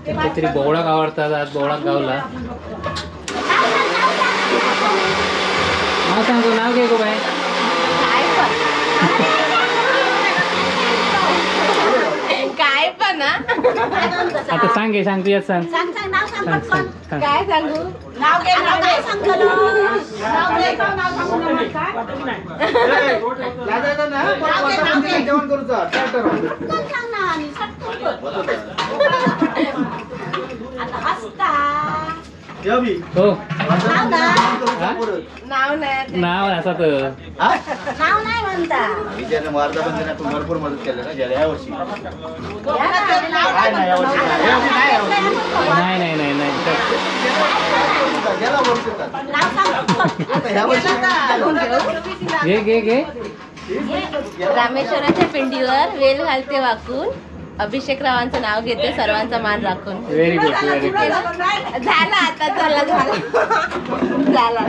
काहीतरी बोवळा आवडतात. आज बोवळा गावला नाव सांगतो. नाव घे गो बाय. काय पण आता सांग घे. सांग तू याच सांग. सांग काय सांगू. हो नाव नाही. नाव असं तर विजयाने मारता पण त्यांना भरपूर मदत केली ना गेल्या यावर्षी. नाही नाही नाही नाही गेल्या वर्षी घे घे घे. रामेश्वराच्या पिंडीवर वेल घालते वाकून. अभिषेक रावांचं नाव घेते सर्वांचा मान राखून. Very good very good. झाला आता. झाला